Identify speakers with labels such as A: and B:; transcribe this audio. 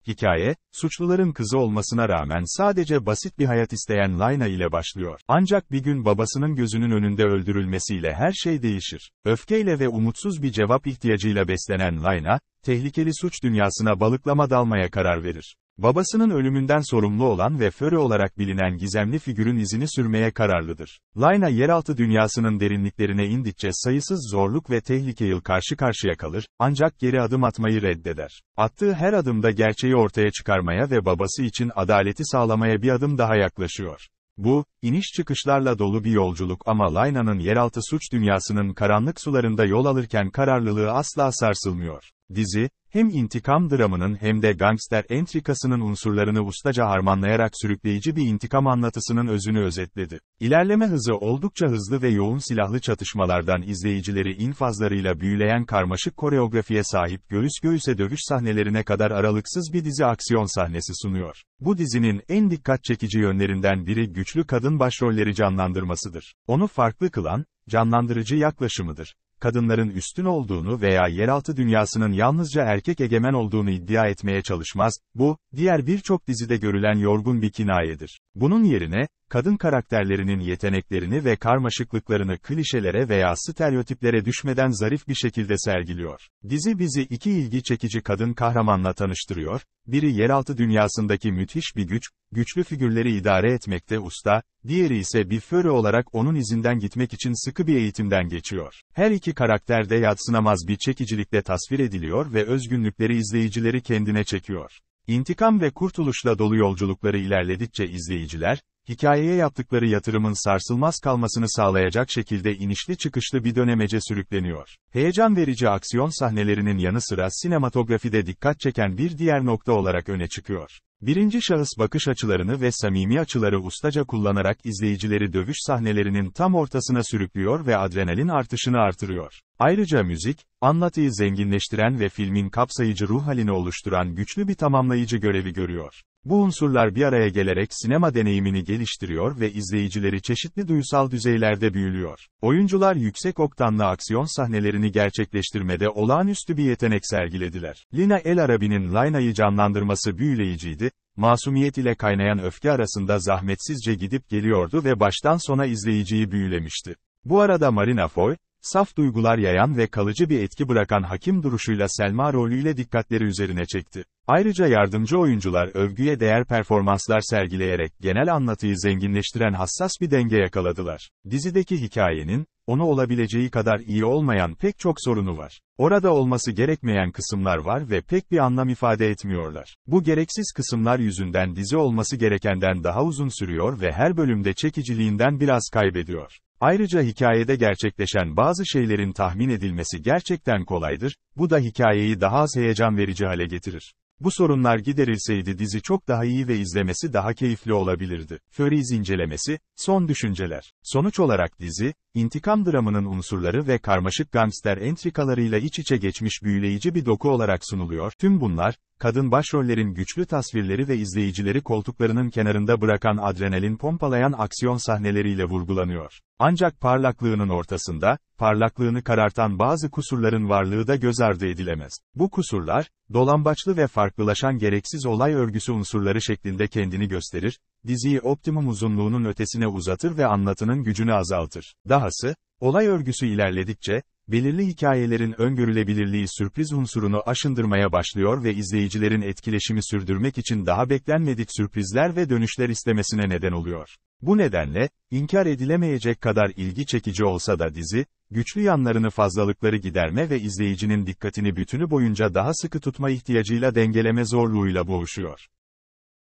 A: Hikaye, suçluların kızı olmasına rağmen sadece basit bir hayat isteyen Layna ile başlıyor. Ancak bir gün babasının gözünün önünde öldürülmesiyle her şey değişir. Öfkeyle ve umutsuz bir cevap ihtiyacıyla beslenen Layna, tehlikeli suç dünyasına balıklama dalmaya karar verir. Babasının ölümünden sorumlu olan ve Fury olarak bilinen gizemli figürün izini sürmeye kararlıdır. Layna yeraltı dünyasının derinliklerine indikçe sayısız zorluk ve tehlikeyle karşı karşıya kalır, ancak geri adım atmayı reddeder. Attığı her adımda gerçeği ortaya çıkarmaya ve babası için adaleti sağlamaya bir adım daha yaklaşıyor. Bu, iniş çıkışlarla dolu bir yolculuk ama Layna'nın yeraltı suç dünyasının karanlık sularında yol alırken kararlılığı asla sarsılmıyor. Dizi, hem intikam dramının hem de gangster entrikasının unsurlarını ustaca harmanlayarak sürükleyici bir intikam anlatısının özünü özetledi. İlerleme hızı oldukça hızlı ve yoğun silahlı çatışmalardan izleyicileri infazlarıyla büyüleyen karmaşık koreografiye sahip göğüs göğüse dövüş sahnelerine kadar aralıksız bir dizi aksiyon sahnesi sunuyor. Bu dizinin en dikkat çekici yönlerinden biri güçlü kadın başrolleri canlandırmasıdır. Onu farklı kılan, canlandırıcı yaklaşımıdır. Kadınların üstün olduğunu veya yeraltı dünyasının yalnızca erkek egemen olduğunu iddia etmeye çalışmaz, bu, diğer birçok dizide görülen yorgun bir kinayedir. Bunun yerine, kadın karakterlerinin yeteneklerini ve karmaşıklıklarını klişelere veya stereotiplere düşmeden zarif bir şekilde sergiliyor. Dizi bizi iki ilgi çekici kadın kahramanla tanıştırıyor, biri yeraltı dünyasındaki müthiş bir güçlü figürleri idare etmekte usta, diğeri ise bir Fury olarak onun izinden gitmek için sıkı bir eğitimden geçiyor. Her iki karakter de yadsınamaz bir çekicilikle tasvir ediliyor ve özgünlükleri izleyicileri kendine çekiyor. İntikam ve kurtuluşla dolu yolculukları ilerledikçe izleyiciler, hikayeye yaptıkları yatırımın sarsılmaz kalmasını sağlayacak şekilde inişli çıkışlı bir dönemece sürükleniyor. Heyecan verici aksiyon sahnelerinin yanı sıra sinematografide dikkat çeken bir diğer nokta olarak öne çıkıyor. Birinci şahıs bakış açılarını ve samimi açıları ustaca kullanarak izleyicileri dövüş sahnelerinin tam ortasına sürüklüyor ve adrenalin artışını artırıyor. Ayrıca müzik, anlatıyı zenginleştiren ve filmin kapsayıcı ruh halini oluşturan güçlü bir tamamlayıcı görevi görüyor. Bu unsurlar bir araya gelerek sinema deneyimini geliştiriyor ve izleyicileri çeşitli duysal düzeylerde büyülüyor. Oyuncular yüksek oktanlı aksiyon sahnelerini gerçekleştirmede olağanüstü bir yetenek sergilediler. Lina El Arabi'nin Layna'yı canlandırması büyüleyiciydi, masumiyet ile kaynayan öfke arasında zahmetsizce gidip geliyordu ve baştan sona izleyiciyi büyülemişti. Bu arada Marina Foy, saf duygular yayan ve kalıcı bir etki bırakan hakim duruşuyla Selma rolüyle dikkatleri üzerine çekti. Ayrıca yardımcı oyuncular övgüye değer performanslar sergileyerek genel anlatıyı zenginleştiren hassas bir denge yakaladılar. Dizideki hikayenin, onu olabileceği kadar iyi olmayan pek çok sorunu var. Orada olması gerekmeyen kısımlar var ve pek bir anlam ifade etmiyorlar. Bu gereksiz kısımlar yüzünden dizi olması gerekenden daha uzun sürüyor ve her bölümde çekiciliğinden biraz kaybediyor. Ayrıca hikayede gerçekleşen bazı şeylerin tahmin edilmesi gerçekten kolaydır, bu da hikayeyi daha az heyecan verici hale getirir. Bu sorunlar giderilseydi dizi çok daha iyi ve izlemesi daha keyifli olabilirdi. Furies incelemesi, son düşünceler. Sonuç olarak dizi, intikam dramının unsurları ve karmaşık gangster entrikalarıyla iç içe geçmiş büyüleyici bir doku olarak sunuluyor. Tüm bunlar, kadın başrollerin güçlü tasvirleri ve izleyicileri koltuklarının kenarında bırakan adrenalin pompalayan aksiyon sahneleriyle vurgulanıyor. Ancak parlaklığının ortasında, parlaklığını karartan bazı kusurların varlığı da göz ardı edilemez. Bu kusurlar, dolambaçlı ve farklılaşan gereksiz olay örgüsü unsurları şeklinde kendini gösterir, diziyi optimum uzunluğunun ötesine uzatır ve anlatının gücünü azaltır. Dahası, olay örgüsü ilerledikçe, belirli hikayelerin öngörülebilirliği sürpriz unsurunu aşındırmaya başlıyor ve izleyicilerin etkileşimi sürdürmek için daha beklenmedik sürprizler ve dönüşler istemesine neden oluyor. Bu nedenle, inkar edilemeyecek kadar ilgi çekici olsa da dizi, güçlü yanlarını fazlalıkları giderme ve izleyicinin dikkatini bütünü boyunca daha sıkı tutma ihtiyacıyla dengeleme zorluğuyla boğuşuyor.